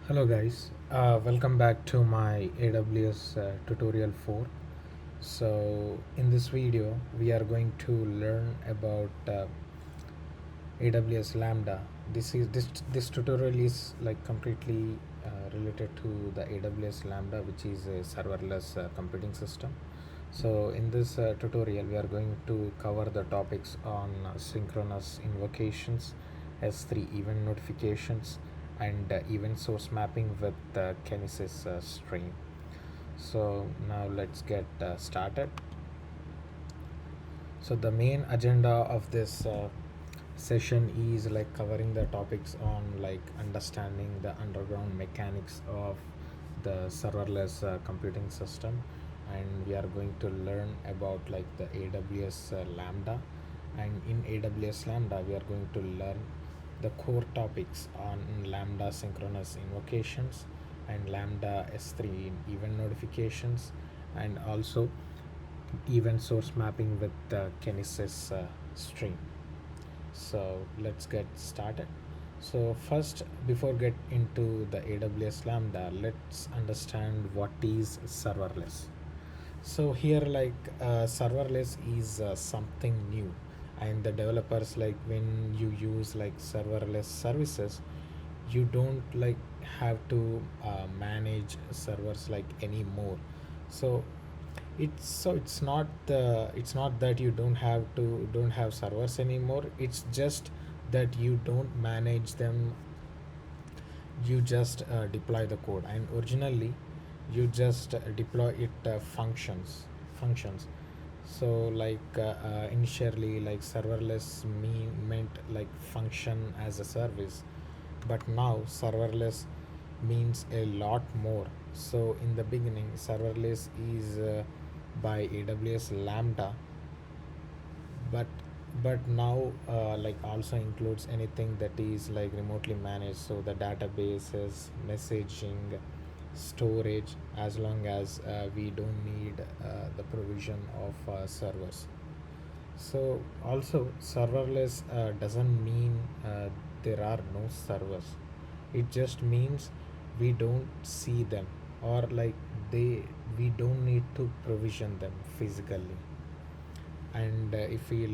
Hello guys, welcome back to my AWS tutorial 4. So in this video we are going to learn about AWS Lambda. This tutorial is like completely related to the AWS Lambda, which is a serverless computing system. So in this tutorial we are going to cover the topics on synchronous invocations, S3 event notifications, and event source mapping with Kinesis stream. So now let's get started. So the main agenda of this session is like covering the topics on like understanding the underground mechanics of the serverless computing system, and we are going to learn about like the AWS Lambda, and in AWS Lambda we are going to learn the core topics on Lambda synchronous invocations and Lambda S3 event notifications, and also event source mapping with the Kinesis stream. So let's get started. So first, before get into the AWS Lambda, let's understand what is serverless. So here like serverless is something new, and the developers, like when you use like serverless services, you don't like have to manage servers like anymore. So it's not that you don't have servers anymore. It's just that you don't manage them. You just deploy the code, and originally you just deploy it functions. So initially like serverless meant like function as a service, but now serverless means a lot more. So in the beginning serverless is by AWS Lambda, but now like also includes anything that is like remotely managed, so the databases, messaging, storage, as long as we don't need the provision of servers. So also serverless doesn't mean there are no servers. It just means we don't see them, or like they we don't need to provision them physically. And if we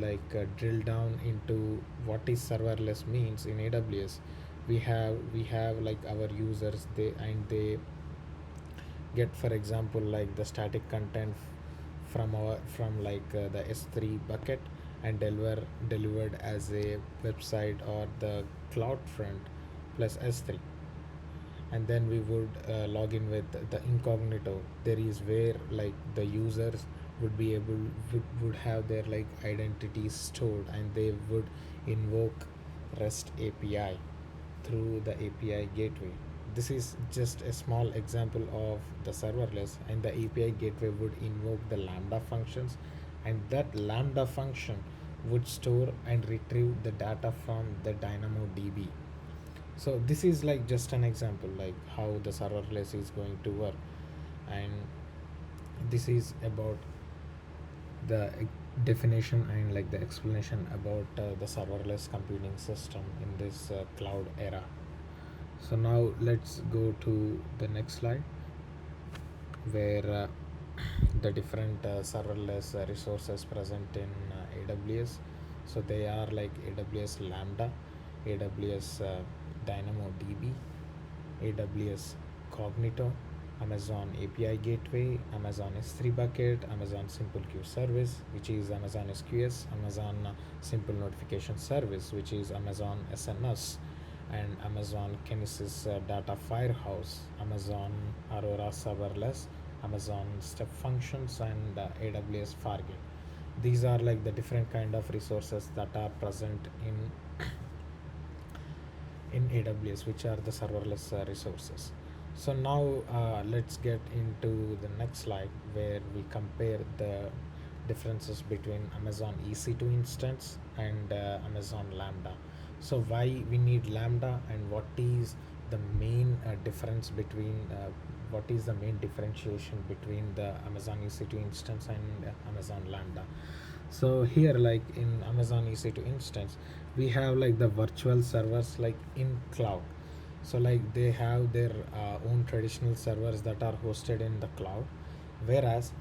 drill down into what is serverless means in AWS, we have like our users, they get, for example, like the static content from the S3 bucket, and delivered as a website or the cloud front plus S3. And then we would log in with the incognito. There is where like the users would have their like identities stored, and they would invoke REST API through the API gateway. This is just a small example of the serverless, and the API gateway would invoke the Lambda functions, and that Lambda function would store and retrieve the data from the DynamoDB. So this is like just an example like how the serverless is going to work, and this is about the definition and like the explanation about the serverless computing system in this cloud era. So now let's go to the next slide, where the different serverless resources present in AWS. So they are like AWS Lambda, AWS DynamoDB, AWS Cognito, Amazon API Gateway, Amazon S3 Bucket, Amazon Simple Queue Service, which is Amazon SQS, Amazon Simple Notification Service, which is Amazon SNS, and Amazon Kinesis Data Firehouse, Amazon Aurora Serverless, Amazon Step Functions, and AWS Fargate. These are like the different kind of resources that are present in AWS, which are the serverless resources. So now let's get into the next slide, where we compare the differences between Amazon EC2 instance and Amazon Lambda. So why we need Lambda, and what is the main difference between what is the main differentiation between the Amazon EC2 instance and Amazon Lambda. So here like in Amazon EC2 instance, we have like the virtual servers like in cloud. So like they have their own traditional servers that are hosted in the cloud, whereas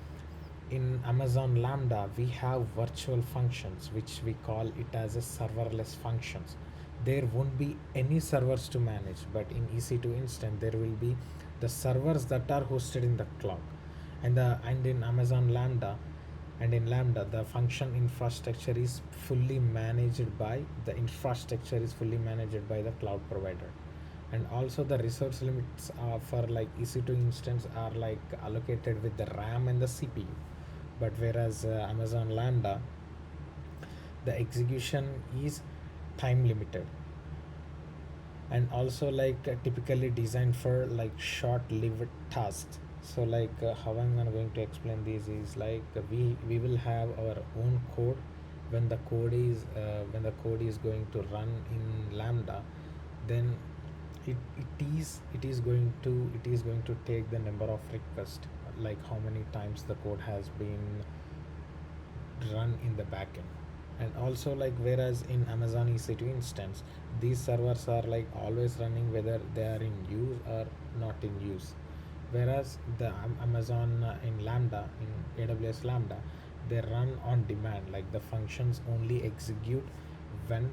in Amazon Lambda we have virtual functions which we call it as a serverless functions. There won't be any servers to manage, but in EC2 instance there will be the servers that are hosted in the cloud. And in Amazon Lambda and in Lambda the function infrastructure is fully managed by the cloud provider. And also the resource limits for like EC2 instance are like allocated with the RAM and the CPU. But whereas Amazon Lambda, the execution is time limited, and also like typically designed for like short lived tasks. So like how I'm going to explain this is like we will have our own code. When the code is going to run in Lambda, then it is going to take the number of requests, like how many times the code has been run in the backend. And also like whereas in Amazon EC2 instance, these servers are like always running whether they are in use or not in use. Whereas the Amazon in Lambda, in AWS Lambda, they run on demand, like the functions only execute when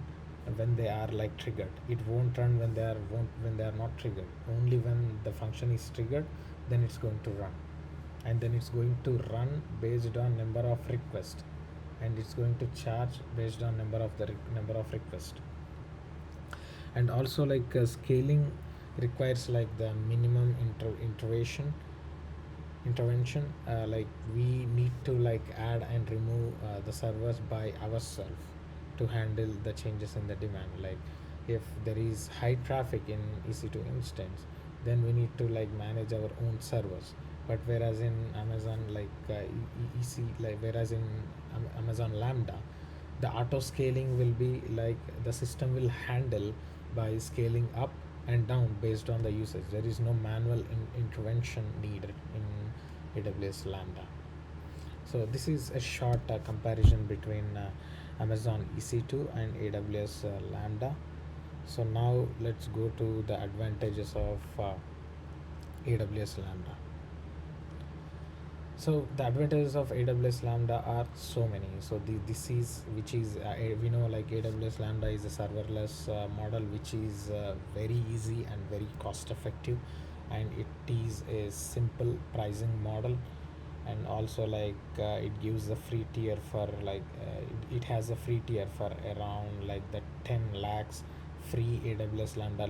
they are like triggered. It won't run when they are not triggered. Only when the function is triggered, then it's going to run. And then it's going to run based on number of requests, and it's going to charge based on number of requests. And also like scaling requires like the minimum intervention, like we need to like add and remove the servers by ourselves to handle the changes in the demand. Like if there is high traffic in EC2 instance, then we need to like manage our own servers. But whereas in Amazon EC like whereas in Amazon Lambda, the auto scaling will be like the system will handle by scaling up and down based on the usage. There is no manual intervention needed in AWS Lambda. So this is a short comparison between Amazon EC2 and AWS Lambda. So now let's go to the advantages of AWS Lambda. So the advantages of AWS Lambda are so many. So this is which is we know like AWS Lambda is a serverless model which is very easy and very cost effective, and it is a simple pricing model. And also like it gives a free tier for like it has a free tier for around like the 10 lakhs free AWS Lambda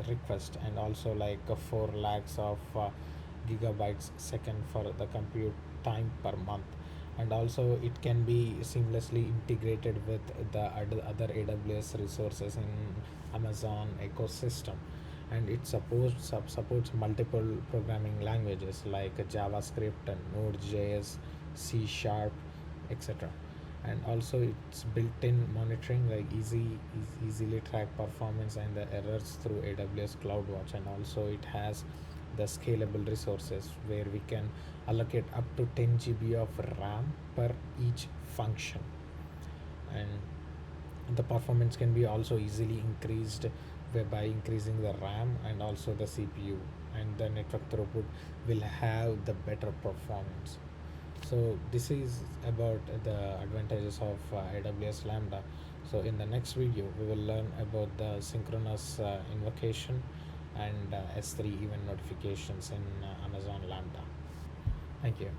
request, and also like 4 lakhs of gigabytes second for the compute time per month. And also it can be seamlessly integrated with the other AWS resources in Amazon ecosystem. And it supports multiple programming languages like JavaScript and Node.js, C Sharp, etc. And also it's built-in monitoring, like easily track performance and the errors through AWS CloudWatch. And also it has the scalable resources where we can allocate up to 10 GB of RAM per each function. And the performance can be also easily increased by increasing the RAM and also the CPU, and the network throughput will have the better performance. So this is about the advantages of AWS Lambda. So in the next video we will learn about the synchronous invocation and S3 event notifications in Amazon Lambda. Thank you.